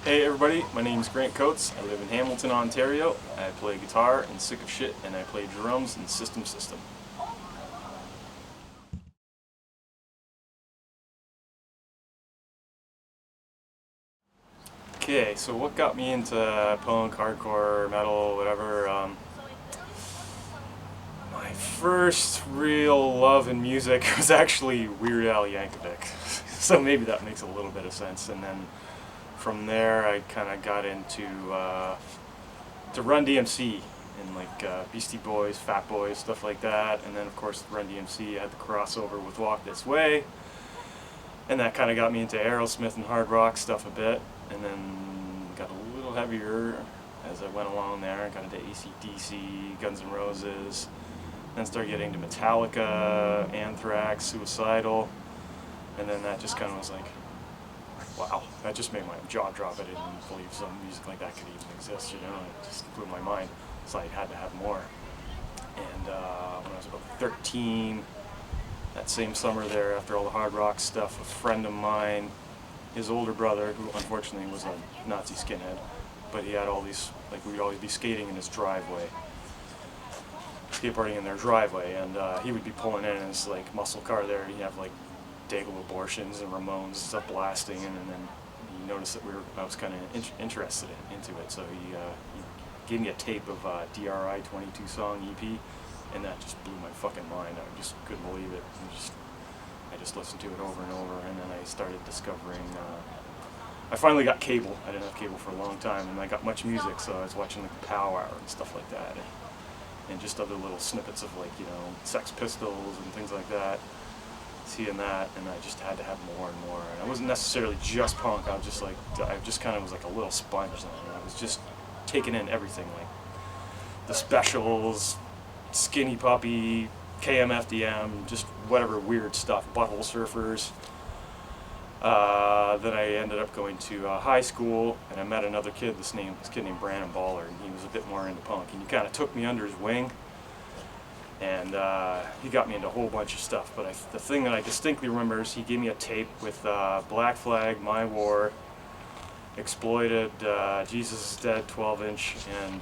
Hey everybody, my name is Grant Coates. I live in Hamilton, Ontario. I play guitar in Sick of Shit, and I play drums in System. Okay, so what got me into punk, hardcore, metal, whatever? My first real love in music was actually Weird Al Yankovic. So maybe that makes a little bit of sense. And then from there, I kind of got into to Run DMC and like Beastie Boys, Fat Boys, stuff like that. And then of course Run DMC had the crossover with Walk This Way, and that kind of got me into Aerosmith and hard rock stuff a bit. And then got a little heavier as I went along there. Got into AC/DC, Guns N' Roses. Then started getting into Metallica, Anthrax, Suicidal, and then that just kind of was like, wow, that just made my jaw drop. I didn't believe some music like that could even exist, you know. It just blew my mind. So I had to have more. And when I was about 13, that same summer there, after all the hard rock stuff, a friend of mine, his older brother, who unfortunately was a Nazi skinhead, but he had all these, like, we'd always be skating in his driveway, skateboarding in their driveway, and he would be pulling in his like muscle car there, and he'd have like Dago Abortions and Ramones and stuff blasting, and then he noticed that I was kind of interested into it, so he gave me a tape of DRI 22 song EP, and that just blew my fucking mind. I just couldn't believe it. I just listened to it over and over, and then I started discovering. I finally got cable. I didn't have cable for a long time, and I got Much Music, so I was watching like the Pow Hour and stuff like that, and just other little snippets of like, you know, Sex Pistols and things like that. Seeing that, and I just had to have more and more. And I wasn't necessarily just punk. I just kind of was like a little sponge then. I was just taking in everything, like the Specials, Skinny Puppy, KMFDM, just whatever weird stuff, Butthole Surfers. Then I ended up going to high school, and I met another kid, this kid named Brandon Baller, and he was a bit more into punk, and he kind of took me under his wing, and he got me into a whole bunch of stuff. But the thing that I distinctly remember is he gave me a tape with Black Flag, My War, Exploited, Jesus is Dead 12-inch, and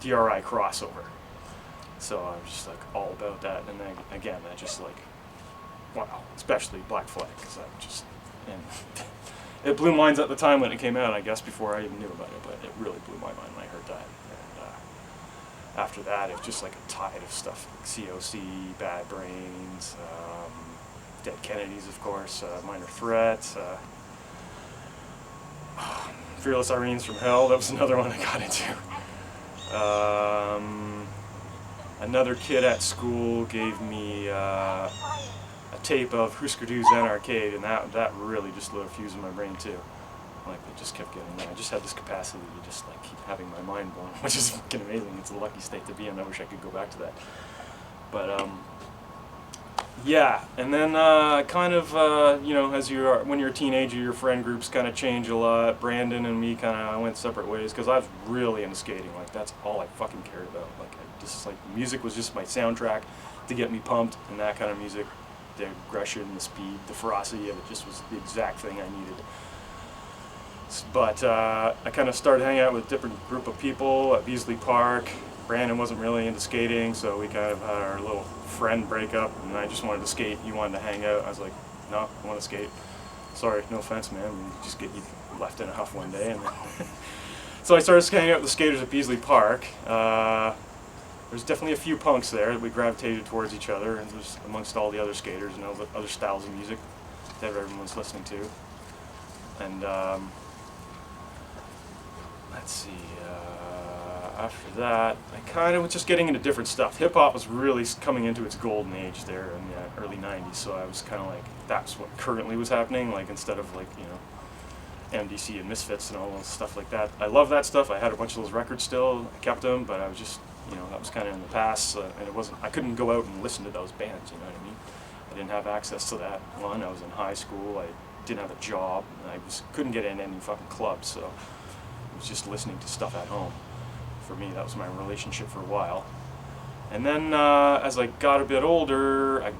DRI crossover. So I was just like all about that, and then again, that just like, wow, especially Black Flag, because I just, and it blew minds at the time when it came out, I guess, before I even knew about it, but it really blew my mind when I heard that. And after that, it was just like a tide of stuff, like COC, Bad Brains, Dead Kennedys, of course, Minor Threat, Fearless Irene's from Hell, that was another one I got into. Another kid at school gave me a tape of Husker Du's Zen Arcade, and that really just lit a fuse in my brain too. Like, it just kept getting there. I just had this capacity to just like keep having my mind blown, which is fucking amazing. It's a lucky state to be in. I wish I could go back to that. But yeah, and then kind of you know, when you're a teenager, your friend groups kind of change a lot. Brandon and me kind of went separate ways because I was really into skating. Like, that's all I fucking cared about. Like, music was just my soundtrack to get me pumped, and that kind of music, the aggression, the speed, the ferocity of it just was the exact thing I needed. But I kind of started hanging out with a different group of people at Beasley Park. Brandon wasn't really into skating, so we kind of had our little friend breakup, and I just wanted to skate. He wanted to hang out. I was like, no, I want to skate. Sorry, no offense, man. We just get you left in a huff one day. And so I started hanging out with the skaters at Beasley Park. There's definitely a few punks there that we gravitated towards each other, and just amongst all the other skaters and all the other styles of music that everyone's listening to. And let's see, after that, I kind of was just getting into different stuff. Hip-hop was really coming into its golden age there in the early 90s, so I was kind of like, that's what currently was happening, like, instead of like, you know, MDC and Misfits and all those stuff like that. I love that stuff. I had a bunch of those records still. I kept them, but I was just, you know, that was kind of in the past, and I couldn't go out and listen to those bands, you know what I mean? I didn't have access to that. One, I was in high school, I didn't have a job, and I couldn't get in any fucking clubs, so I was just listening to stuff at home. For me, that was my relationship for a while. And then as I got a bit older, I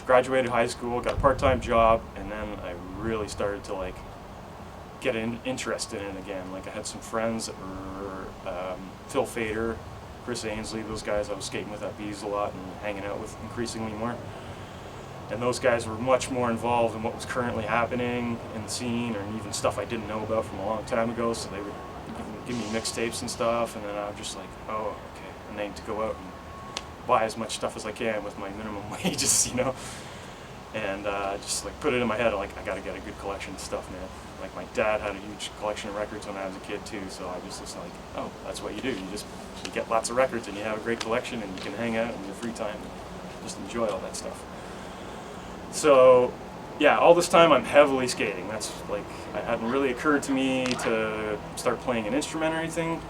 graduated high school, got a part-time job, and then I really started to like interested in it again. Like I had some friends that were Phil Fader, Chris Ainsley, those guys I was skating with at Bees a lot and hanging out with increasingly more. And those guys were much more involved in what was currently happening in the scene, or even stuff I didn't know about from a long time ago. So they would give me mixtapes and stuff, and then I was just like, oh, okay. And I need to go out and buy as much stuff as I can with my minimum wages, you know. And just like put it in my head, like I got to get a good collection of stuff, man. Like my dad had a huge collection of records when I was a kid too, so I was just like, oh, that's what you do. You get lots of records and you have a great collection, and you can hang out in your free time and just enjoy all that stuff. So, yeah, all this time I'm heavily skating. That's like, it hadn't really occurred to me to start playing an instrument or anything.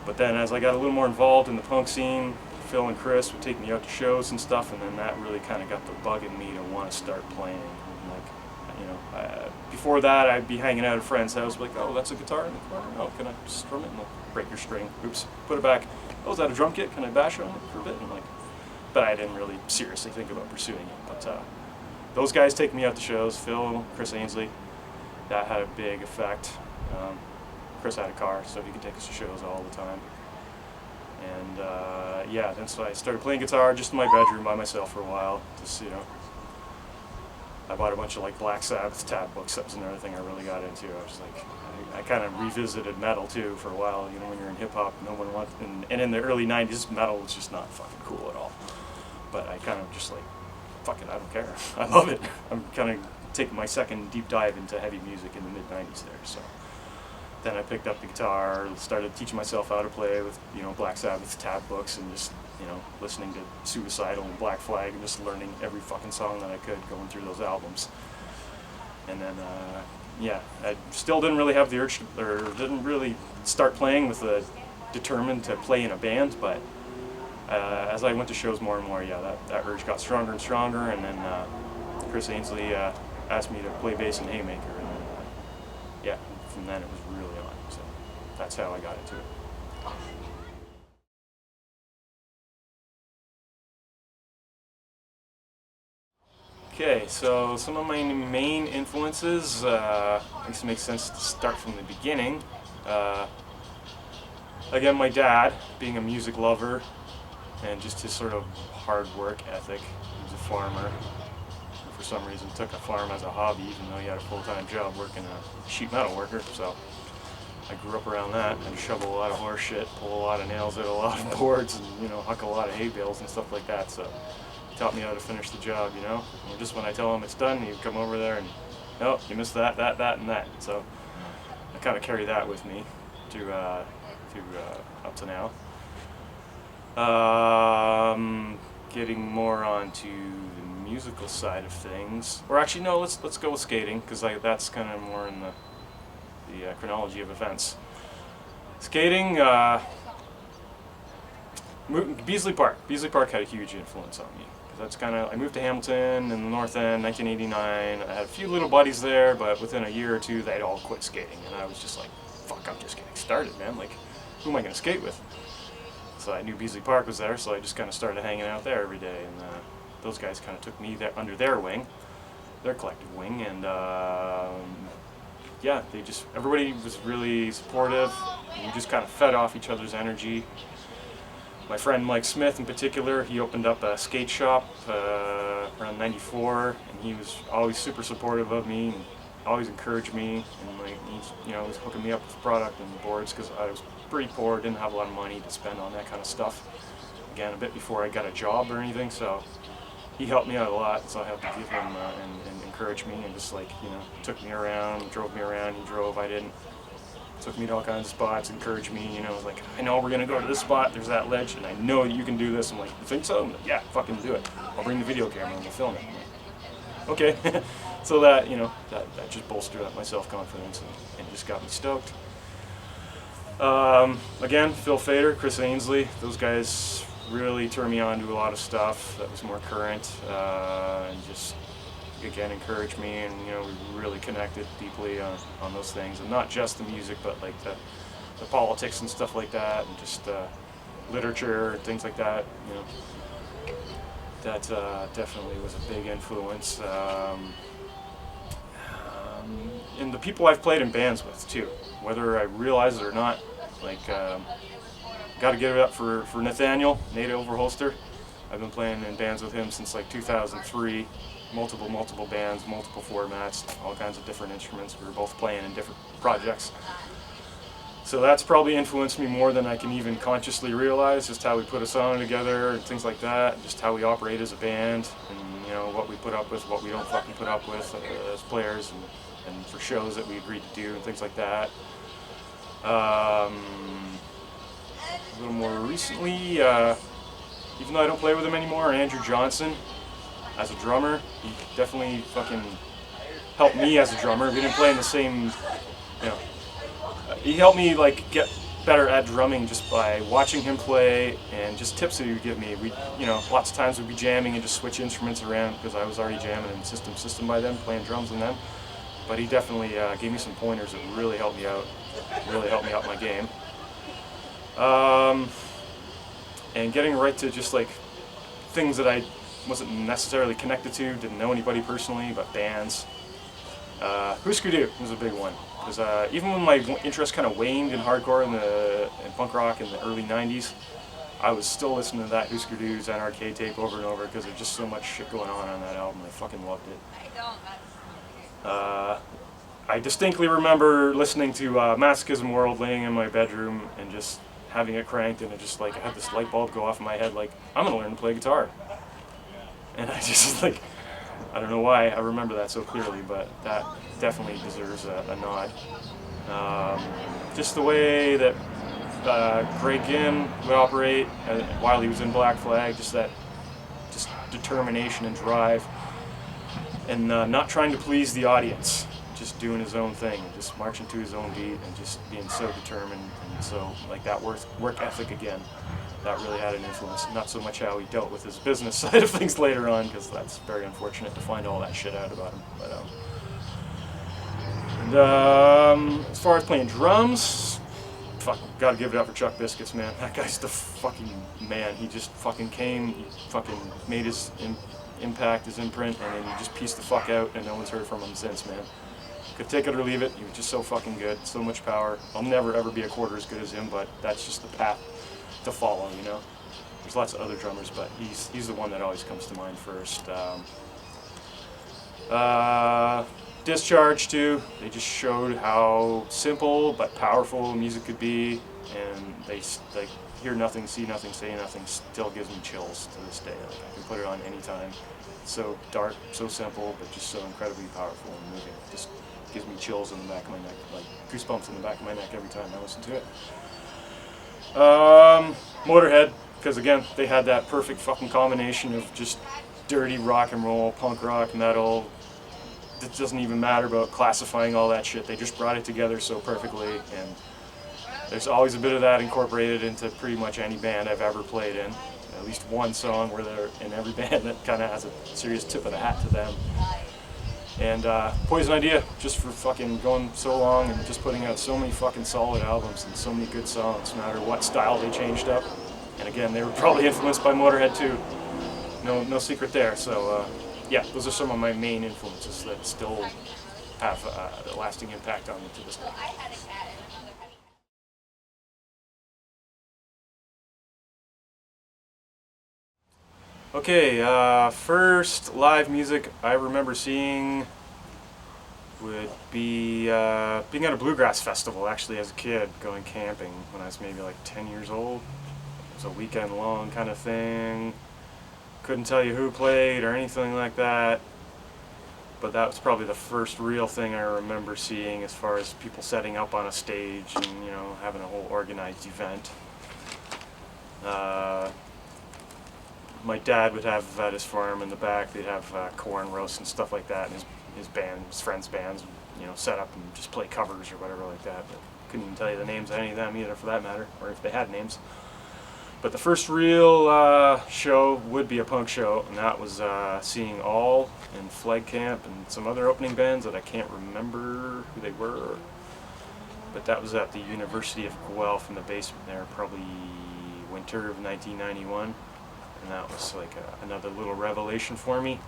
But then as I got a little more involved in the punk scene, Phil and Chris would take me out to shows and stuff, and then that really kind of got the bug in me to want to start playing. Like, you know, before that I'd be hanging out at a friend's house, like, oh, that's a guitar in the corner. Oh, can I strum it? And they'll break your string. Oops, put it back. Oh, is that a drum kit? Can I bash on it for a bit? And like, but I didn't really seriously think about pursuing it. But those guys take me out to shows, Phil, Chris Ainsley, that had a big effect. Chris had a car, so he could take us to shows all the time. And yeah, then so I started playing guitar just in my bedroom by myself for a while. Just, you know, I bought a bunch of like Black Sabbath tab books. That was another thing I really got into. I was like, I kind of revisited metal too for a while. You know, when you're in hip hop, no one wants, and in the early '90s, metal was just not fucking cool at all. But I kind of just like, fuck it, I don't care. I love it. I'm kind of taking my second deep dive into heavy music in the mid '90s there. So then I picked up the guitar, started teaching myself how to play with, you know, Black Sabbath tab books, and just, you know, listening to Suicidal and Black Flag, and just learning every fucking song that I could, going through those albums. And then, yeah, I still didn't really have the urge, or didn't really start playing with a determined to play in a band, but as I went to shows more and more, yeah, that urge got stronger and stronger, and then Chris Ainsley asked me to play bass in Haymaker, and then, yeah, from then it was really on, so that's how I got into it. Okay, so some of my main influences, I guess it makes sense to start from the beginning. Again, my dad, being a music lover, and just his sort of hard work ethic. He was a farmer, and for some reason took a farm as a hobby, even though he had a full-time job working a sheet metal worker. So I grew up around that. I'd shovel a lot of horse shit, pull a lot of nails out of a lot of boards, and, you know, huck a lot of hay bales and stuff like that. So he taught me how to finish the job, you know. And just when I tell him it's done, he'd come over there and, no, you missed that, and that. So I kind of carry that with me to up to now. Getting more onto the musical side of things, or actually no, let's go with skating, because that's kind of more in the chronology of events. Skating, Beasley Park. Beasley Park had a huge influence on me, because that's kind of, I moved to Hamilton in the North End, 1989. I had a few little buddies there, but within a year or two, they'd all quit skating, and I was just like, fuck, I'm just getting started, man. Like, who am I going to skate with? So I knew Beasley Park was there, so I just kind of started hanging out there every day, and those guys kind of took me there under their wing, their collective wing, and yeah, everybody was really supportive, and we just kind of fed off each other's energy. My friend Mike Smith in particular, he opened up a skate shop around '94, and he was always super supportive of me, and always encouraged me, and like, he was hooking me up with product and boards, because I was pretty poor, didn't have a lot of money to spend on that kind of stuff. Again, a bit before I got a job or anything, so he helped me out a lot, so I had to give him and encourage me, and just like, you know, took me around, drove me around, he drove, I didn't. Took me to all kinds of spots, encouraged me, you know, was like, I know we're gonna go to this spot, there's that ledge, and I know that you can do this. I'm like, you think so? I'm like, yeah, fucking do it. I'll bring the video camera and we'll film it. I'm like, okay. So that, you know, that just bolstered up my self-confidence and just got me stoked. Again, Phil Fader, Chris Ainsley, those guys really turned me on to a lot of stuff that was more current, and just, again, encouraged me, and, you know, we really connected deeply on those things, and not just the music, but like the politics and stuff like that, and just literature and things like that, you know. That definitely was a big influence. and the people I've played in bands with too, whether I realize it or not. Like, got to give it up for Nathaniel, Nate Overholster. I've been playing in bands with him since like 2003. Multiple bands, multiple formats, all kinds of different instruments. We were both playing in different projects. So that's probably influenced me more than I can even consciously realize, just how we put a song together and things like that, just how we operate as a band, and you know, what we put up with, what we don't fucking put up with as players, and for shows that we agreed to do and things like that. A little more recently, even though I don't play with him anymore, Andrew Johnson, as a drummer, he definitely fucking helped me as a drummer. We didn't play in the same, you know, he helped me like get better at drumming just by watching him play and just tips that he would give me. We, you know, lots of times we'd be jamming and just switch instruments around because I was already jamming in system by then, playing drums and then. But he definitely gave me some pointers that really helped me out my game. And getting right to just like things that I wasn't necessarily connected to, didn't know anybody personally, but bands. Husker Du was a big one. Because even when my interest kind of waned in hardcore and punk rock in the early 90s, I was still listening to that Husker Du's and Arcade tape over and over because there's just so much shit going on that album. I fucking loved it. I distinctly remember listening to Masochism World laying in my bedroom and just having it cranked, and it just like I had this light bulb go off in my head like, I'm gonna learn to play guitar. And I just like, I don't know why I remember that so clearly, but that definitely deserves a nod. Just the way that Greg Ginn would operate while he was in Black Flag, just determination and drive, and not trying to please the audience, just doing his own thing, and just marching to his own beat, and just being so determined, and so like that work ethic again. That really had an influence. Not so much how he dealt with his business side of things later on, because that's very unfortunate to find all that shit out about him. But as far as playing drums, fuck, gotta give it up for Chuck Biscuits, man. That guy's the fucking man. He just fucking came, he fucking made his impact, his imprint, and then he just pieced the fuck out, and no one's heard from him since, man. Could take it or leave it. He was just so fucking good, so much power. I'll never ever be a quarter as good as him, but that's just the path to follow, you know. There's lots of other drummers, but he's the one that always comes to mind first. Discharge too. They just showed how simple but powerful music could be, and they like hear nothing, see nothing, say nothing. Still gives me chills to this day. Like, I can put it on anytime. It's so dark, so simple, but just so incredibly powerful and moving. It just gives me chills in the back of my neck, like goosebumps in the back of my neck every time I listen to it. Motorhead, because again, they had that perfect fucking combination of just dirty rock and roll, punk rock, metal. It doesn't even matter about classifying all that shit. They just brought it together so perfectly, and there's always a bit of that incorporated into pretty much any band I've ever played in. At least one song where they're in every band that kind of has a serious tip of the hat to them. And Poison Idea, just for fucking going so long and just putting out so many fucking solid albums and so many good songs, no matter what style they changed up. And again, they were probably influenced by Motorhead too. No secret there. So yeah, those are some of my main influences that still have a lasting impact on me to this day. Okay, first live music I remember seeing would be being at a bluegrass festival, actually, as a kid, going camping when I was maybe like 10 years old. It was a weekend long kind of thing. Couldn't tell you who played or anything like that, but that was probably the first real thing I remember seeing as far as people setting up on a stage and, you know, having a whole organized event. My dad would have at his farm in the back, they'd have corn roasts and stuff like that, and his friends' bands would, you know, set up and just play covers or whatever like that, but couldn't even tell you the names of any of them either, for that matter, or if they had names. But the first real show would be a punk show, and that was seeing All and Flag Camp and some other opening bands that I can't remember who they were, but that was at the University of Guelph in the basement there, probably winter of 1991. And that was like another little revelation for me.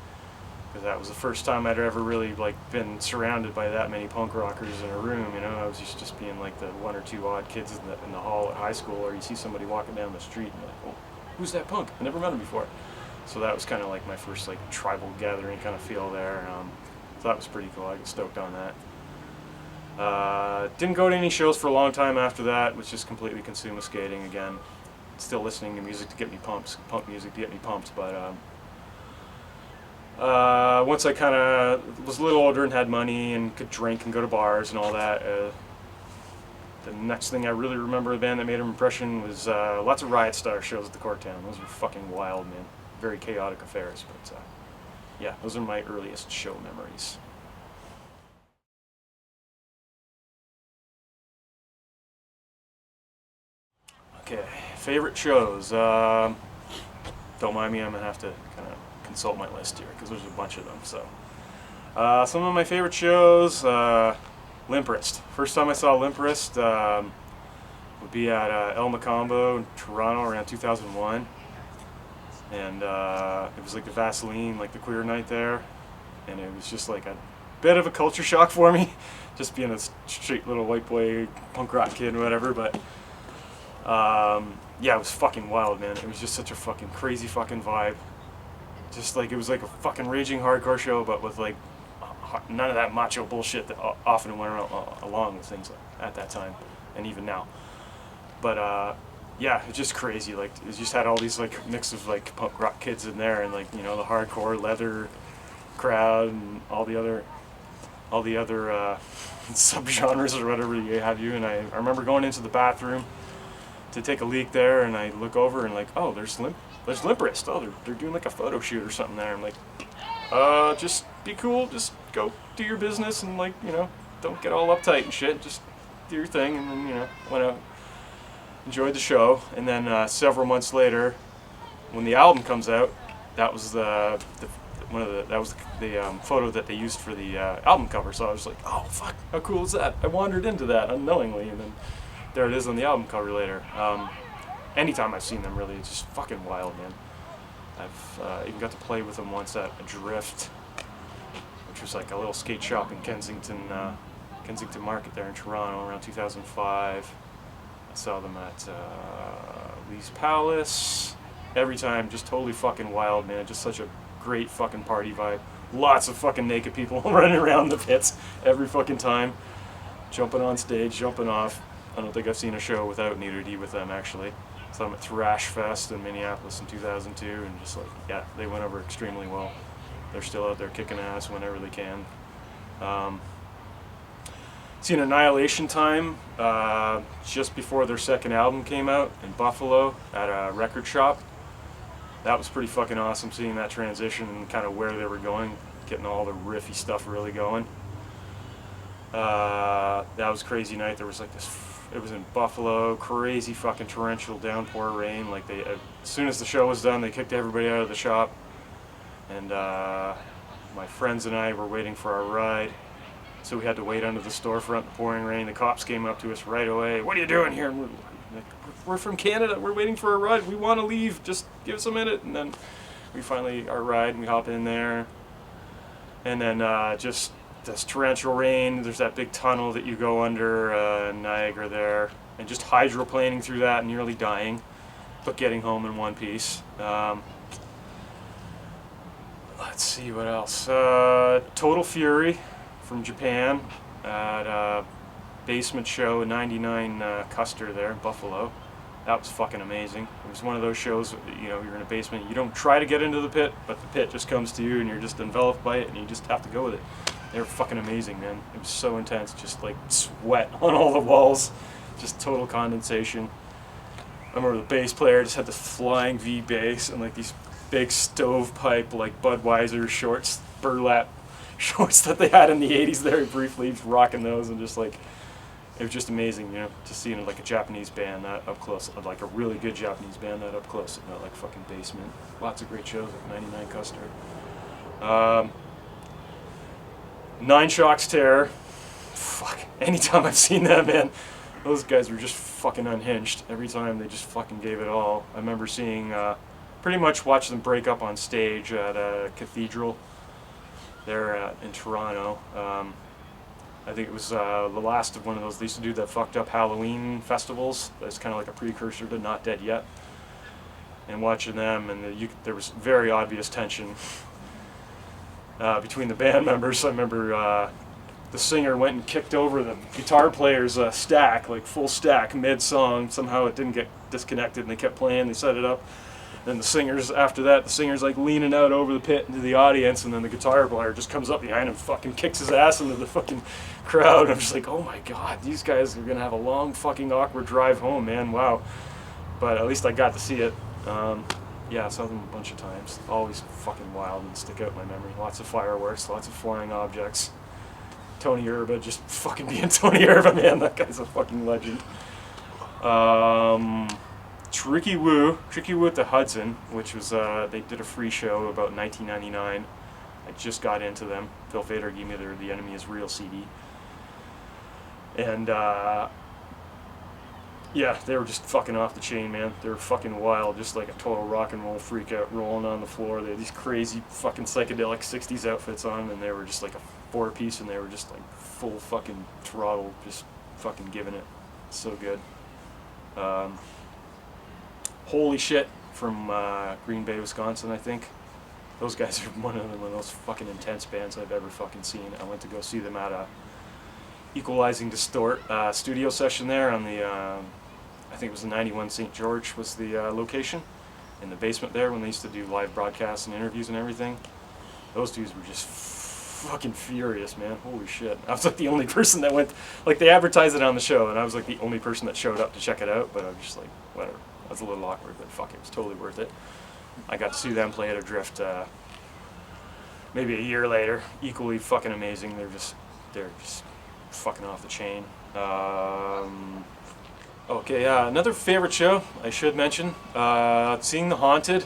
because that was the first time I'd ever really like been surrounded by that many punk rockers in a room. You know, I was used to just being like the one or two odd kids in the hall at high school, or you see somebody walking down the street and like, oh, who's that punk? I never met him before. So that was kind of like my first like tribal gathering kind of feel there. So that was pretty cool. I got stoked on that. Didn't go to any shows for a long time after that. Was just completely consumer skating again. Still listening to music to get me pumped, punk music to get me pumped, but once I kind of was a little older and had money and could drink and go to bars and all that, the next thing I really remember a band that made an impression was lots of Riot Star shows at the Corktown. Those were fucking wild, man. Very chaotic affairs, but yeah, those are my earliest show memories. Okay, favorite shows. Don't mind me, I'm gonna have to kind of consult my list here because there's a bunch of them. So, some of my favorite shows, Limp Wrist. First time I saw Limp Wrist would be at El Macombo in Toronto around 2001, and it was like the Vaseline, like the queer night there, and it was just like a bit of a culture shock for me, just being a straight little white boy punk rock kid or whatever, but. Yeah, it was fucking wild, man. It was just such a fucking crazy fucking vibe. Just like, it was like a fucking raging hardcore show, but with like none of that macho bullshit that often went along with things at that time, and even now. But yeah, it's just crazy. Like, it just had all these like mix of like punk rock kids in there, and like, you know, the hardcore leather crowd and all the other subgenres or whatever you have you. And I remember going into the bathroom to take a leak there, and I look over and like, oh, there's Limp Wrist. Oh, they're doing like a photo shoot or something there. I'm like, just be cool, just go do your business, and like, you know, don't get all uptight and shit. Just do your thing, and then, you know, went out, enjoyed the show, and then several months later, when the album comes out, that was the photo that they used for the album cover. So I was like, oh fuck, how cool is that? I wandered into that unknowingly, and then there it is on the album cover later. Anytime I've seen them, really, it's just fucking wild, man. I've even got to play with them once at Adrift, which was like a little skate shop in Kensington Market there in Toronto around 2005. I saw them at Lee's Palace. Every time, just totally fucking wild, man. Just such a great fucking party vibe. Lots of fucking naked people running around the pits every fucking time. Jumping on stage, jumping off. I don't think I've seen a show without nudity with them, actually. Saw them at Thrash Fest in Minneapolis in 2002, and just like, yeah, they went over extremely well. They're still out there kicking ass whenever they can. Seen Annihilation Time just before their second album came out in Buffalo at a record shop. That was pretty fucking awesome, seeing that transition and kind of where they were going, getting all the riffy stuff really going. That was a crazy night. There was like this, it was in Buffalo, crazy fucking torrential downpour rain. Like, they, as soon as the show was done, they kicked everybody out of the shop, and my friends and I were waiting for our ride, so we had to wait under the storefront in the pouring rain. The cops came up to us right away. What are you doing here? And we're from Canada. We're waiting for our ride. We want to leave. Just give us a minute. And then we finally, our ride, and we hop in there, and then just this torrential rain. There's that big tunnel that you go under Niagara there, and just hydroplaning through that and nearly dying, but getting home in one piece. Let's see what else. Total Fury from Japan at a basement show in '99 Custer there in Buffalo. That was fucking amazing. It was one of those shows, you know, you're in a basement, you don't try to get into the pit, but the pit just comes to you and you're just enveloped by it and you just have to go with it. They were fucking amazing, man. It was so intense, just like sweat on all the walls, just total condensation. I remember the bass player just had this flying V bass and like these big stovepipe like Budweiser shorts, burlap shorts that they had in the 80s there briefly. He was rocking those, and just like, it was just amazing, you know, to see like a Japanese band that up close, like a really good Japanese band that up close in that like fucking basement. Lots of great shows like '99 Custer. Nine Shocks Terror. Fuck. Anytime I've seen that, man, those guys were just fucking unhinged. Every time they just fucking gave it all. I remember seeing, pretty much watch them break up on stage at a cathedral there in Toronto. I think it was the last of one of those. They used to do the fucked up Halloween festivals. That's kind of like a precursor to Not Dead Yet. And watching them, and there was very obvious tension between the band members. I remember the singer went and kicked over the guitar player's stack, like full stack, mid-song. Somehow it didn't get disconnected, and they kept playing. They set it up. And the singer's, after that, the singer's like leaning out over the pit into the audience, and then the guitar player just comes up behind him, fucking kicks his ass into the fucking crowd. And I'm just like, oh my god, these guys are gonna have a long fucking awkward drive home, man, wow. But at least I got to see it. Yeah, I saw them a bunch of times. Always fucking wild and stick out in my memory. Lots of fireworks, lots of flying objects. Tony Erba just fucking being Tony Erba, man, that guy's a fucking legend. Tricky Woo at the Hudson, which was, they did a free show about 1999. I just got into them. Phil Fader gave me their The Enemy Is Real CD. And, yeah, they were just fucking off the chain, man. They were fucking wild, just like a total rock and roll freak out rolling on the floor. They had these crazy fucking psychedelic 60s outfits on, and they were just like a four-piece, and they were just like full fucking throttle, just fucking giving it. So good. Holy Shit from Green Bay, Wisconsin, I think. Those guys are one of the most fucking intense bands I've ever fucking seen. I went to go see them at a Equalizing Distort studio session there on the, I think it was the 91 St. George was the location, in the basement there when they used to do live broadcasts and interviews and everything. Those dudes were just fucking furious, man. Holy shit. I was like the only person that went, like they advertised it on the show, and I was like the only person that showed up to check it out, but I was just like, whatever. That was a little awkward, but fuck, it was totally worth it. I got to see them play at Adrift maybe a year later. Equally fucking amazing. They're just fucking off the chain. Okay, another favorite show I should mention, seeing The Haunted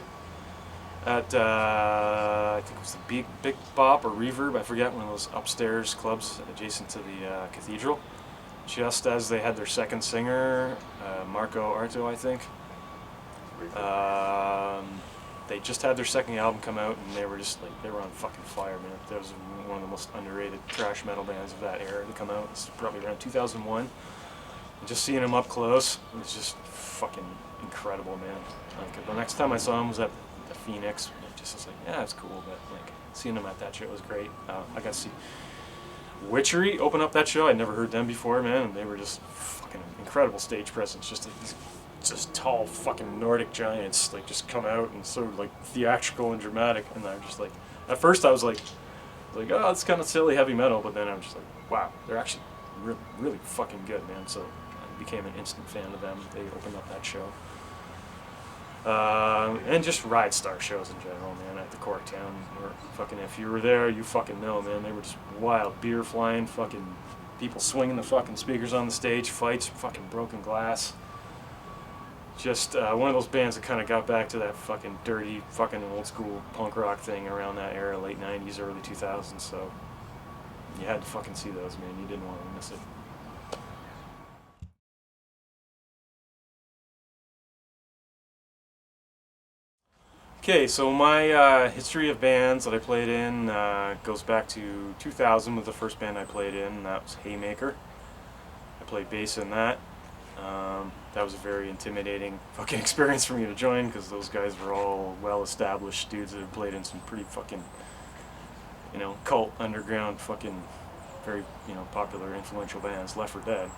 at I think it was the Big Bop or Reverb, I forget, one of those upstairs clubs adjacent to the cathedral. Just as they had their second singer, Marco Arto, I think. They just had their second album come out, and they were just like, they were on fucking fire, man. That was one of the most underrated thrash metal bands of that era to come out. It's probably around 2001. And just seeing them up close, it was just fucking incredible, man. Like, the next time I saw them was at the Phoenix. It just was like, yeah, it's cool, but like seeing them at that show was great. I got to see Witchery open up that show. I'd never heard them before, man, and they were just fucking incredible stage presence. Just like these just tall fucking Nordic giants, like just come out and so like theatrical and dramatic. And I'm just like, at first I was like, oh, it's kind of silly heavy metal, but then I'm just like, wow, they're actually really, really fucking good, man. So I became an instant fan of them. They opened up that show. And just Ride Star shows in general, man, at the Corktown. Where fucking, if you were there, you fucking know, man. They were just wild, beer flying, fucking people swinging the fucking speakers on the stage, fights, fucking broken glass. Just one of those bands that kind of got back to that fucking dirty, fucking old school punk rock thing around that era, late 90s, early 2000s. So you had to fucking see those, man. You didn't want to miss it. Okay, so my history of bands that I played in goes back to 2000 with the first band I played in, and that was Haymaker. I played bass in that. That was a very intimidating fucking experience for me to join, because those guys were all well-established dudes that had played in some pretty fucking, you know, cult, underground, fucking, very, you know, popular, influential bands, Left 4 Dead.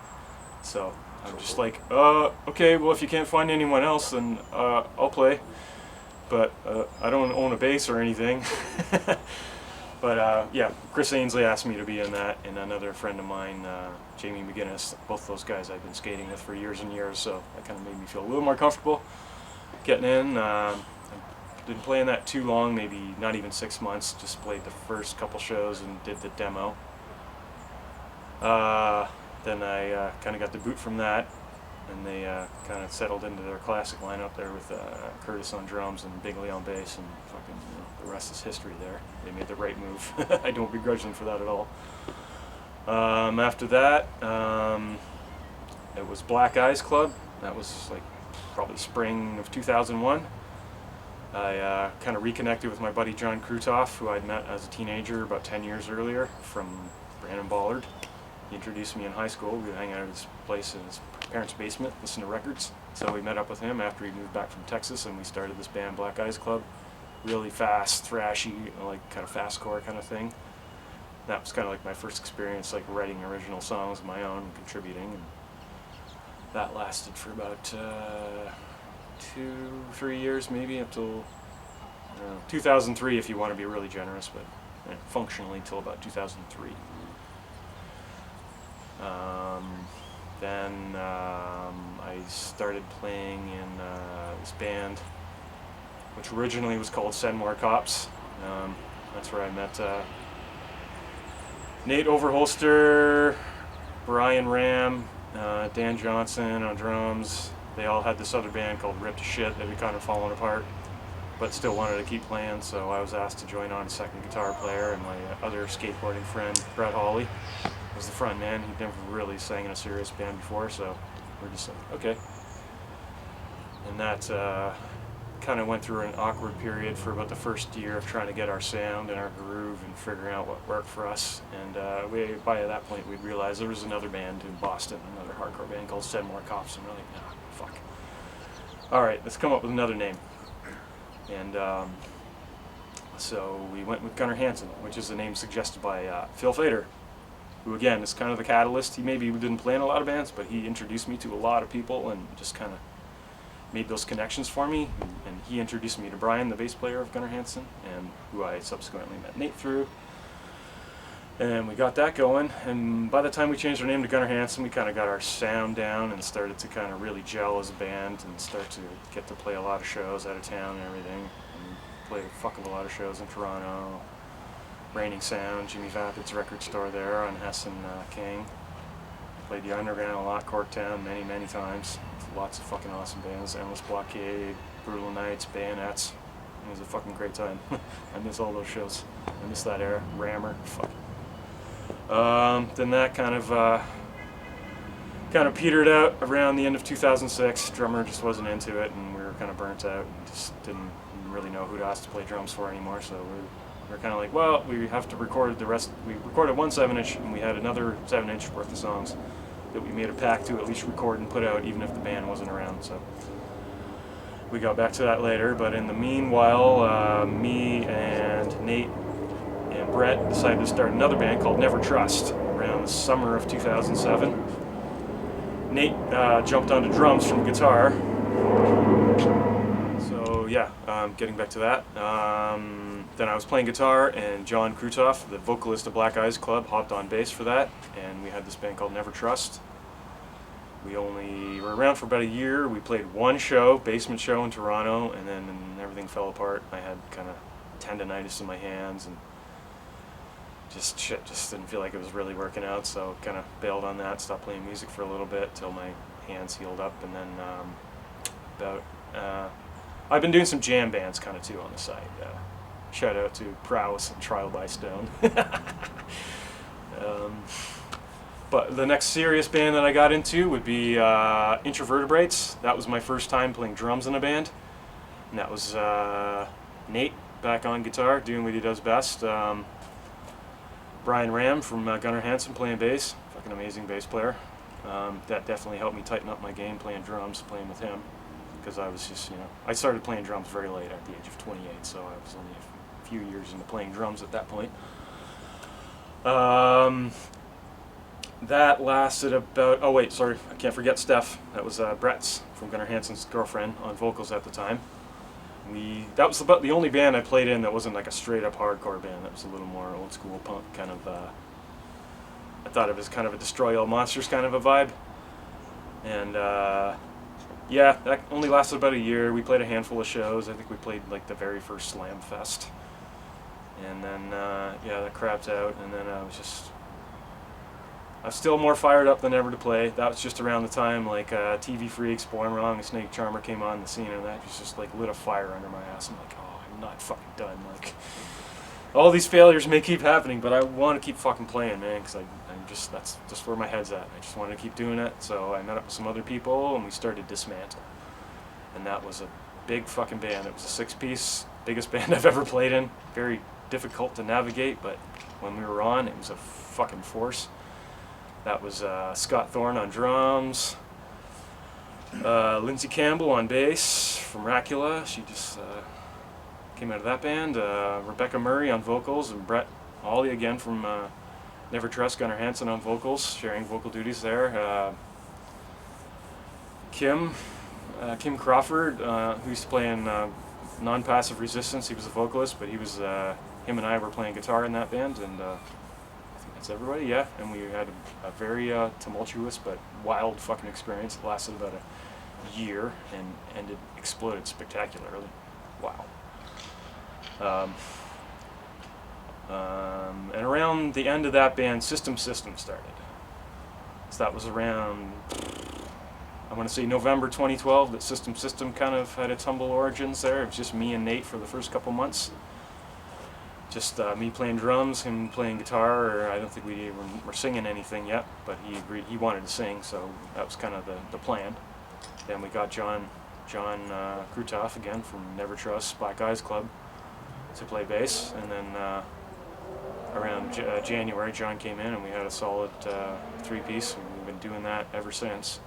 So I'm just like, okay, well, if you can't find anyone else, then I'll play. But I don't own a bass or anything. But yeah, Chris Ainsley asked me to be in that, and another friend of mine, Jamie McGinnis. Both those guys I've been skating with for years and years, so that kind of made me feel a little more comfortable getting in. I didn't play in that too long, maybe not even 6 months. Just played the first couple shows and did the demo. Then I kind of got the boot from that, and they kind of settled into their classic lineup there with Curtis on drums and Bigley on bass, and fucking, you know, the rest is history there. They made the right move. I don't begrudge them for that at all. After that, it was Black Eyes Club. That was like probably spring of 2001. I kind of reconnected with my buddy John Krutoff, who I'd met as a teenager about 10 years earlier from Brandon Ballard. He introduced me in high school. We would hang out at his place in his parents' basement, listen to records. So we met up with him after he moved back from Texas, and we started this band, Black Eyes Club. Really fast, thrashy, like kind of fastcore kind of thing. That was kind of like my first experience, like writing original songs of my own and contributing. And that lasted for about 2-3 years, maybe, up till 2003, if you want to be really generous, but functionally till about 2003. Then I started playing in this band, which originally was called Send More Cops. That's where I met Nate Overholster, Brian Ram, Dan Johnson on drums. They all had this other band called Rip to Shit that had kind of fallen apart, but still wanted to keep playing, so I was asked to join on as second guitar player, and my other skateboarding friend, Brett Hawley, was the front man. He'd never really sang in a serious band before, so we're just like, okay. And that kind of went through an awkward period for about the first year of trying to get our sound and our groove and figuring out what worked for us. And by that point, we'd realized there was another band in Boston, another hardcore band called Send More Cops, and we're like, nah, fuck. All right, let's come up with another name. And so we went with Gunnar Hansen, which is the name suggested by Phil Fader, who again is kind of the catalyst. He maybe didn't play in a lot of bands, but he introduced me to a lot of people and just kind of made those connections for me. And he introduced me to Brian, the bass player of Gunnar Hansen, and who I subsequently met Nate through. And we got that going, and by the time we changed our name to Gunnar Hansen, we kind of got our sound down and started to kind of really gel as a band and start to get to play a lot of shows out of town and everything. And played a fuck of a lot of shows in Toronto, Raining Sound, Jimmy Vapid's record store there on Hess and King. Played the Underground a lot, Corktown many, many times. Lots of fucking awesome bands, Endless Blockade, Brutal Nights, Bayonets. It was a fucking great time. I miss all those shows. I miss that era. Rammer, fuck. Then that kind of petered out around the end of 2006. Drummer just wasn't into it, and we were kind of burnt out and just didn't really know who to ask to play drums for anymore. So we're kind of like, well, we have to record the rest. We recorded one 7-inch, and we had another 7-inch worth of songs that we made a pact to at least record and put out, even if the band wasn't around. So we got back to that later. But in the meanwhile, me and Nate and Brett decided to start another band called Never Trust around the summer of 2007. Nate jumped onto drums from guitar. So yeah, getting back to that. Then I was playing guitar, and John Krutoff, the vocalist of Black Eyes Club, hopped on bass for that, and we had this band called Never Trust. We only were around for about a year. We played one show, basement show in Toronto, and then everything fell apart. I had kind of tendonitis in my hands, and just didn't feel like it was really working out, so kind of bailed on that, stopped playing music for a little bit till my hands healed up, and then I've been doing some jam bands kind of too on the side. Shout out to Prowess and Trial by Stone. But the next serious band that I got into would be Introvertebrates. That was my first time playing drums in a band, and that was Nate back on guitar, doing what he does best. Brian Ram from Gunnar Hansen playing bass, fucking amazing bass player. That definitely helped me tighten up my game playing drums, playing with him, because I was just, I started playing drums very late at the age of 28, so I was only a few years into playing drums at that point. That lasted about, oh wait, sorry, I can't forget Steph. That was Brett's, from Gunnar Hansen's girlfriend, on vocals at the time. That was about the only band I played in that wasn't like a straight up hardcore band. That was a little more old school punk kind of, I thought of it as kind of a Destroy All Monsters kind of a vibe. And yeah, that only lasted about a year. We played a handful of shows. I think we played like the very first Slam Fest. And then, yeah, that crapped out, and then I was still more fired up than ever to play. That was just around the time like TV Freaks, Born Wrong, and Snake Charmer came on the scene, and that just like lit a fire under my ass. I'm like, oh, I'm not fucking done. Like, all these failures may keep happening, but I want to keep fucking playing, man, because that's just where my head's at. I just want to keep doing it. So I met up with some other people, and we started Dismantle, and that was a big fucking band. It was a 6-piece, biggest band I've ever played in. Very difficult to navigate, but when we were on, it was a fucking force. That was Scott Thorne on drums, Lindsay Campbell on bass from Racula. She just came out of that band. Rebecca Murray on vocals, and Brett Hawley again from Never Trust, Gunnar Hansen on vocals, sharing vocal duties there. Kim Crawford, who used to play in Non-Passive Resistance. He was a vocalist, but him and I were playing guitar in that band, and I think that's everybody, yeah. And we had a very tumultuous but wild fucking experience. It lasted about a year and it exploded spectacularly. Wow. And around the end of that band, System started. So that was around, I want to say November 2012, that System kind of had its humble origins there. It was just me and Nate for the first couple months. Just me playing drums, him playing guitar, or I don't think we were singing anything yet, but he agreed, he wanted to sing, so that was kind of the plan. Then we got John Krutoff again from Never Trust, Black Eyes Club, to play bass, and then around January, John came in and we had a solid 3-piece, and we've been doing that ever since.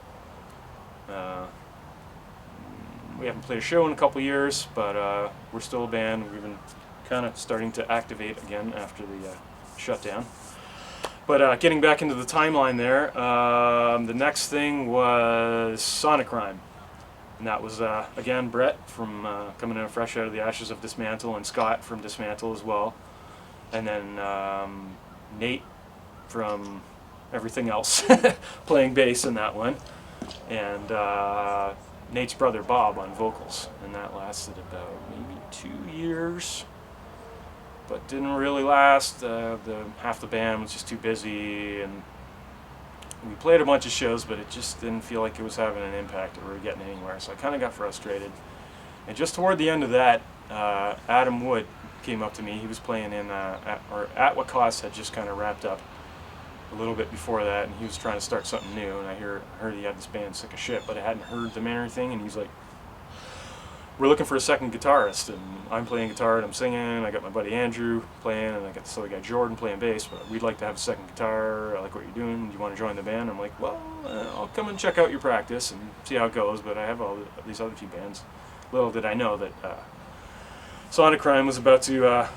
We haven't played a show in a couple years, but we're still a band. We've been kind of starting to activate again after the shutdown. But getting back into the timeline there, the next thing was Sonic Rhyme. And that was, again, Brett from coming in fresh out of the ashes of Dismantle, and Scott from Dismantle as well. And then Nate from everything else playing bass in that one. And Nate's brother Bob on vocals. And that lasted about maybe 2 years, but didn't really last. Half the band was just too busy, and we played a bunch of shows, but it just didn't feel like it was having an impact or we were getting anywhere. So I kind of got frustrated. And just toward the end of that, Adam Wood came up to me. He was playing in, At What Cost had just kind of wrapped up a little bit before that, and he was trying to start something new. And I heard he had this band Sick of Shit, but I hadn't heard them or anything. And he's like, "We're looking for a second guitarist," and I'm playing guitar and I'm singing. I got my buddy Andrew playing, and I got this other guy Jordan playing bass. But we'd like to have a second guitar. I like what you're doing. Do you want to join the band? I'm like, "Well, I'll come and check out your practice and see how it goes." But I have all these other 2 bands. Little did I know that Sonic Rhyme was about to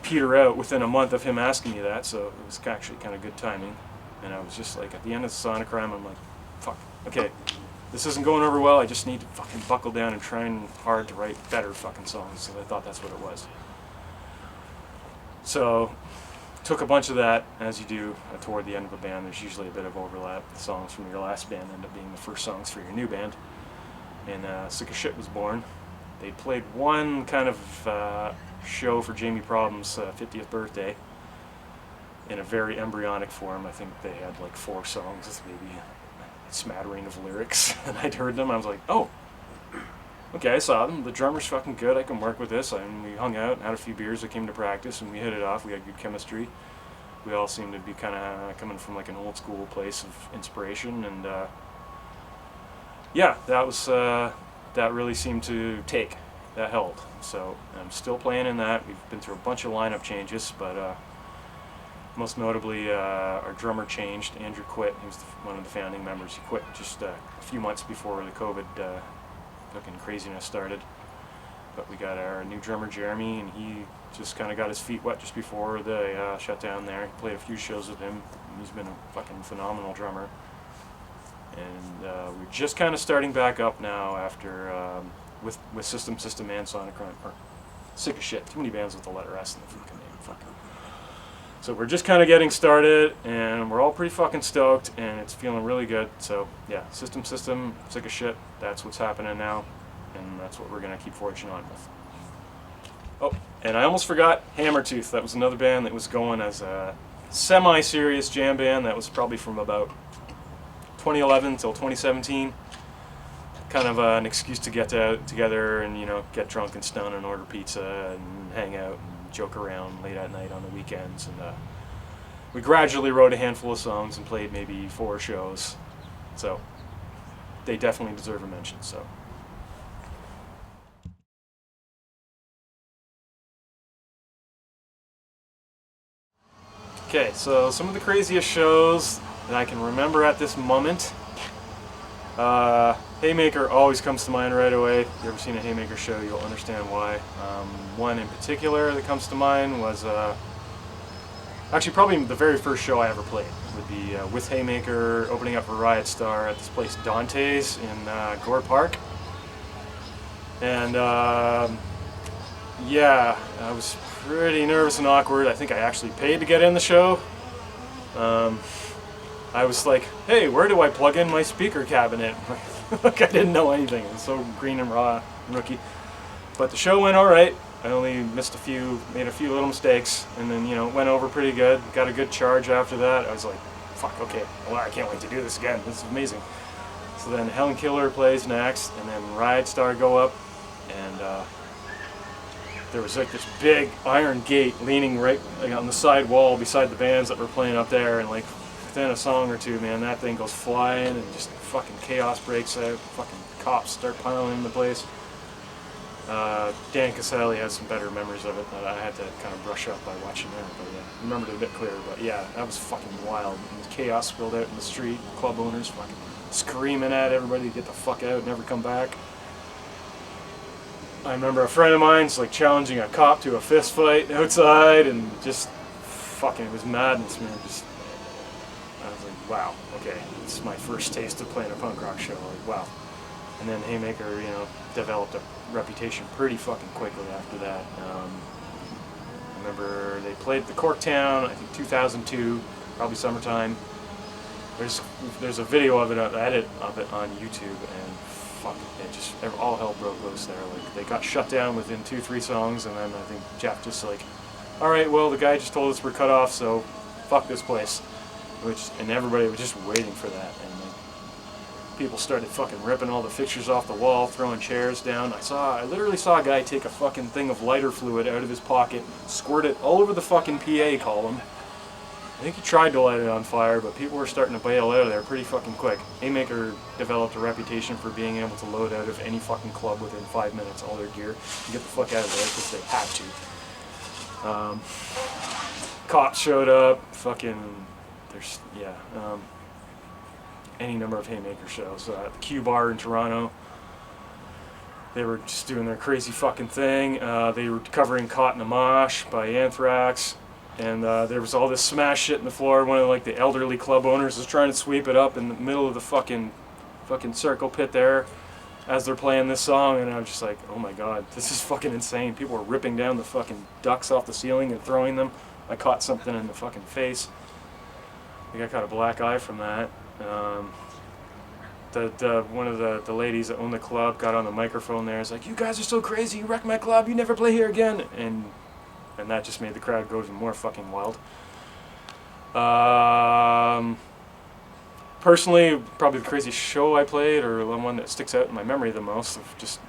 peter out within a month of him asking me that. So it was actually kind of good timing. And I was just like, at the end of Sonic Rhyme, I'm like, "Fuck, okay. This isn't going over well. I just need to fucking buckle down and trying hard to write better fucking songs." So I thought that's what it was. So took a bunch of that, as you do toward the end of a band. There's usually a bit of overlap. The songs from your last band end up being the first songs for your new band. And Sick of Shit was born. They played one kind of show for Jamie Problem's 50th birthday in a very embryonic form. I think they had like 4 songs, maybe smattering of lyrics, and I'd heard them. I was like, "Oh, okay, I saw them. The drummer's fucking good. I can work with this." And we hung out and had a few beers. I came to practice and we hit it off. We had good chemistry. We all seemed to be kind of coming from like an old school place of inspiration, and yeah, that was that really seemed to take. That held. So I'm still playing in that. We've been through a bunch of lineup changes, but most notably, our drummer changed. Andrew quit. He was one of the founding members. He quit just a few months before the COVID fucking craziness started. But we got our new drummer, Jeremy, and he just kind of got his feet wet just before the shutdown there. He played a few shows with him. He's been a fucking phenomenal drummer. And we're just kind of starting back up now after, with System and Sonic Rhyme. Or Sick of Shit. Too many bands with the letter S in the fucking name. Fucking. So we're just kind of getting started, and we're all pretty fucking stoked, and it's feeling really good. So yeah, System, Sick of Shit, that's what's happening now, and that's what we're going to keep forging on with. Oh, and I almost forgot Hammertooth. That was another band that was going as a semi-serious jam band. That was probably from about 2011 till 2017. Kind of an excuse to get together and, you know, get drunk and stone and order pizza and hang out and joke around late at night on the weekends. And we gradually wrote a handful of songs and played maybe 4 shows. So they definitely deserve a mention. So. Okay, so some of the craziest shows that I can remember at this moment. Haymaker always comes to mind right away. If you've ever seen a Haymaker show, you'll understand why. One in particular that comes to mind was actually probably the very first show I ever played. Would be with Haymaker opening up for Riot Star at this place Dante's in Gore Park. And yeah, I was pretty nervous and awkward. I think I actually paid to get in the show. I was like, hey, where do I plug in my speaker cabinet? Like, I didn't know anything. It was so green and raw and rookie. But the show went alright. I only made a few little mistakes, and then, you know, it went over pretty good. Got a good charge after that. I was like, fuck, okay, well, I can't wait to do this again. This is amazing. So then Helen Killer plays next, and then Riot Star go up, and there was like this big iron gate leaning right on the side wall beside the bands that were playing up there, and like within a song or two, man, that thing goes flying and just fucking chaos breaks out. Fucking cops start piling in the place. Dan Caselli has some better memories of it that I had to kind of brush up by watching that, but yeah, I remembered it a bit clearer. But yeah, that was fucking wild. And the chaos spilled out in the street. Club owners fucking screaming at everybody to get the fuck out and never come back. I remember a friend of mine's like challenging a cop to a fist fight outside, and just fucking, it was madness, man. Just, I was like, wow, okay, this is my first taste of playing a punk rock show. Like, wow. And then Haymaker, you know, developed a reputation pretty fucking quickly after that. I remember they played the Corktown, I think 2002, probably summertime. There's a video of it, an edit of it on YouTube, and fuck, it just, all hell broke loose there. Like, they got shut down within 2-3 songs, and then I think Jeff just like, all right, well, the guy just told us we're cut off, so fuck this place. And everybody was just waiting for that, and like, people started fucking ripping all the fixtures off the wall, throwing chairs down. I literally saw a guy take a fucking thing of lighter fluid out of his pocket, squirt it all over the fucking PA column. I think he tried to light it on fire, but people were starting to bail out of there pretty fucking quick. Haymaker developed a reputation for being able to load out of any fucking club within 5 minutes, all their gear, and get the fuck out of there because they had to. Cops showed up, fucking, any number of Haymaker shows. At the Q Bar in Toronto, they were just doing their crazy fucking thing. They were covering Caught in a Mosh by Anthrax. And there was all this smash shit in the floor. One of like the elderly club owners was trying to sweep it up in the middle of the fucking circle pit there as they're playing this song, and I was just like, oh my god, this is fucking insane. People were ripping down the fucking ducks off the ceiling and throwing them. I caught something in the fucking face. I think I caught a black eye from that. One of the ladies that owned the club got on the microphone there. It's like, you guys are so crazy, you wrecked my club, you never play here again. And that just made the crowd go even more fucking wild. Personally, probably the craziest show I played, or the one that sticks out in my memory the most of just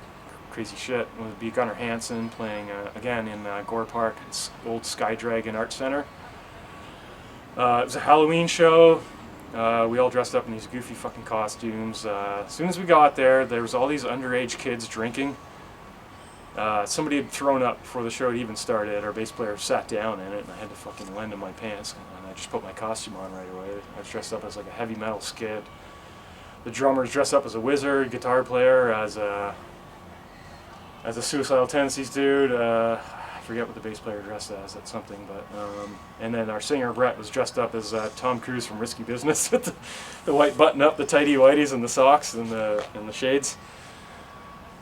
crazy shit, would be Gunnar Hansen playing again in Gore Park, it's old Sky Dragon Art Center. It was a Halloween show. We all dressed up in these goofy fucking costumes. As soon as we got there, there was all these underage kids drinking. Somebody had thrown up before the show had even started. Our bass player sat down in it, and I had to fucking lend him my pants, and I just put my costume on right away. I was dressed up as like a heavy metal skid. The drummer's dressed up as a wizard, guitar player as a Suicidal Tendencies dude. I forget what the bass player dressed as. That's something, but and then our singer Brett was dressed up as Tom Cruise from Risky Business with the white button up, the tighty whities, and the socks and the shades.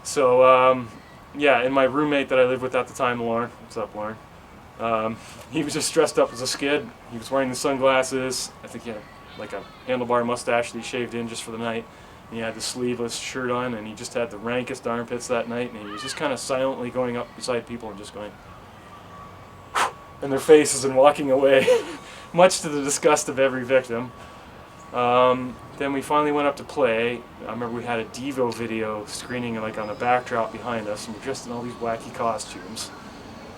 So. Yeah, and my roommate that I lived with at the time, Lauren, what's up, Lauren? He was just dressed up as a skid. He was wearing the sunglasses. I think he had like a handlebar mustache that he shaved in just for the night. And he had the sleeveless shirt on, and he just had the rankest armpits that night, and he was just kind of silently going up beside people and just going in their faces and walking away, much to the disgust of every victim. Then we finally went up to play. I remember we had a Devo video screening like on the backdrop behind us, and we're dressed in all these wacky costumes.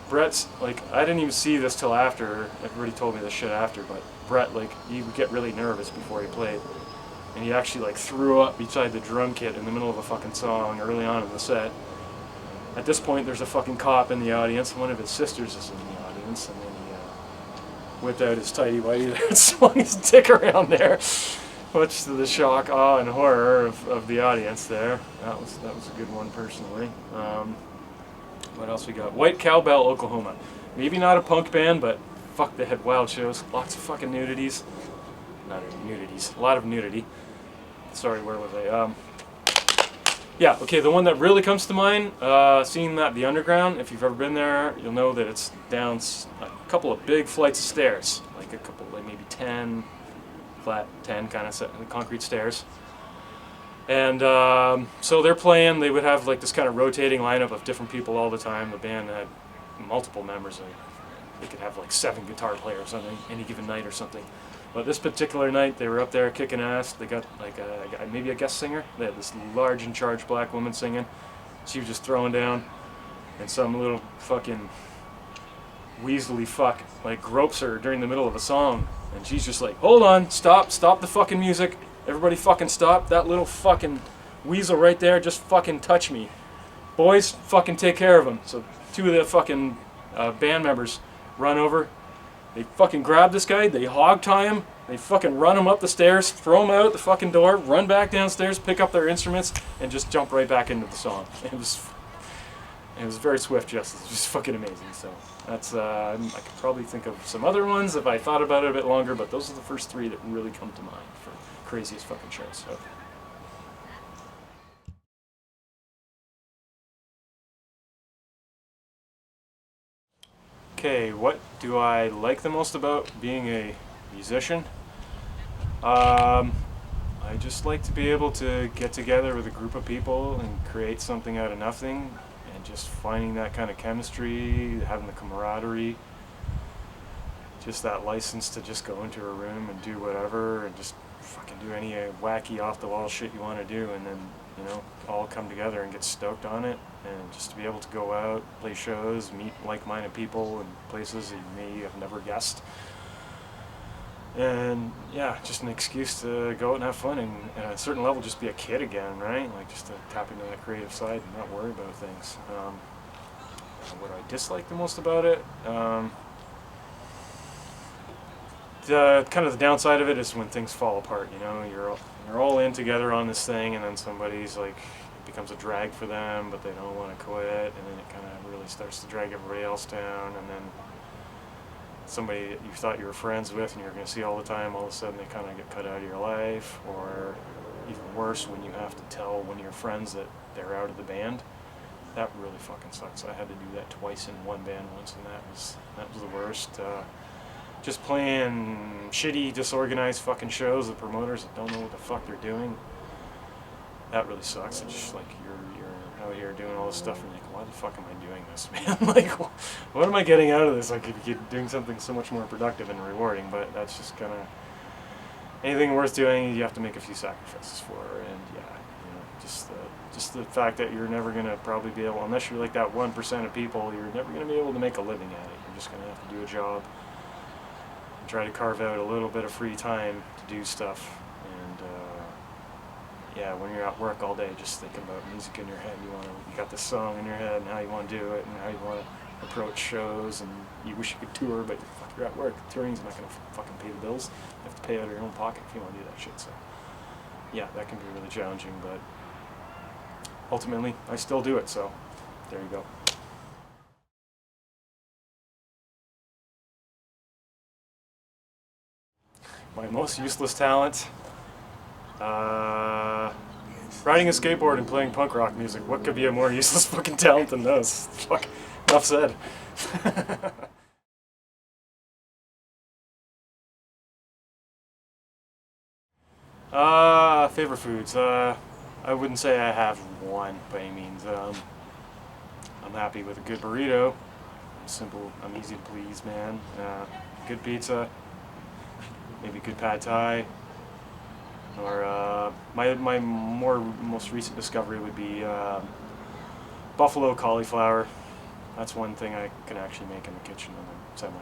Brett's, like, I didn't even see this till after, everybody told me this shit after, but Brett, like, he would get really nervous before he played. And he actually, like, threw up beside the drum kit in the middle of a fucking song early on in the set. At this point, there's a fucking cop in the audience, one of his sisters is in the audience, and then whipped out his tighty whitey there and swung his dick around there, much to the shock, awe, and horror of the audience there. That was a good one personally. What else we got? White Cowbell, Oklahoma. Maybe not a punk band, but fuck, they had wild shows. Lots of fucking nudities. Not nudities. A lot of nudity. Sorry, where was I? Yeah, okay, the one that really comes to mind, seeing that the Underground, if you've ever been there, you'll know that it's down a couple of big flights of stairs, like maybe 10, flat 10 kind of concrete stairs. And so they're playing, they would have like this kind of rotating lineup of different people all the time. The band had multiple members, they could have like 7 guitar players on any given night or something. But this particular night, they were up there kicking ass. They got like maybe a guest singer. They had this large in charge black woman singing. She was just throwing down, and some little fucking weaselly fuck like gropes her during the middle of a song, and she's just like, "Hold on, stop the fucking music. Everybody fucking stop. That little fucking weasel right there just fucking touch me. Boys, fucking take care of him." So 2 of the fucking band members run over. They fucking grab this guy, they hog tie him, they fucking run him up the stairs, throw him out the fucking door, run back downstairs, pick up their instruments, and just jump right back into the song. It was very swift justice. It was just fucking amazing. So that's I could probably think of some other ones if I thought about it a bit longer, but those are the first 3 that really come to mind for craziest fucking shows. So. Okay, what do I like the most about being a musician? I just like to be able to get together with a group of people and create something out of nothing, and just finding that kind of chemistry, having the camaraderie, just that license to just go into a room and do whatever and just fucking do any wacky off the wall shit you want to do, and then, you know, all come together and get stoked on it. And just to be able to go out, play shows, meet like-minded people in places that you may have never guessed. And yeah, just an excuse to go out and have fun, and at a certain level just be a kid again, right? Like just to tap into that creative side and not worry about things. What do I dislike the most about it? The kind of the downside of it is when things fall apart. You know, you're all in together on this thing, and then somebody's like, it becomes a drag for them, but they don't want to quit, and then it kind of really starts to drag everybody else down, and then somebody that you thought you were friends with and you're going to see all the time, all of a sudden they kind of get cut out of your life. Or even worse, when you have to tell one of your friends that they're out of the band. That really fucking sucks. I had to do that twice in one band once, and that was the worst. Just playing shitty, disorganized fucking shows with promoters that don't know what the fuck they're doing. That really sucks. It's just like you're out here doing all this stuff and you're like, why the fuck am I doing this, man? Like, what am I getting out of this? I could be doing something so much more productive and rewarding, but that's just kind of, anything worth doing, you have to make a few sacrifices for. And yeah, you know, just the fact that you're never going to probably be able, unless you're like that 1% of people, you're never going to be able to make a living at it. You're just going to have to do a job and try to carve out a little bit of free time to do stuff. And yeah, when you're at work all day, just thinking about music in your head, you got this song in your head and how you want to do it and how you want to approach shows, and you wish you could tour, but fuck, you're at work. Touring's not going to fucking pay the bills. You have to pay out of your own pocket if you want to do that shit. So yeah, that can be really challenging, but ultimately I still do it, so there you go. My most useless talent? Riding a skateboard and playing punk rock music. What could be a more useless fucking talent than those? Fuck, enough said. Favorite foods? I wouldn't say I have one by any means. I'm happy with a good burrito. I'm simple, I'm easy to please, man. Good pizza, maybe good pad thai. Or my most recent discovery would be buffalo cauliflower. That's one thing I can actually make in the kitchen, and I'm semi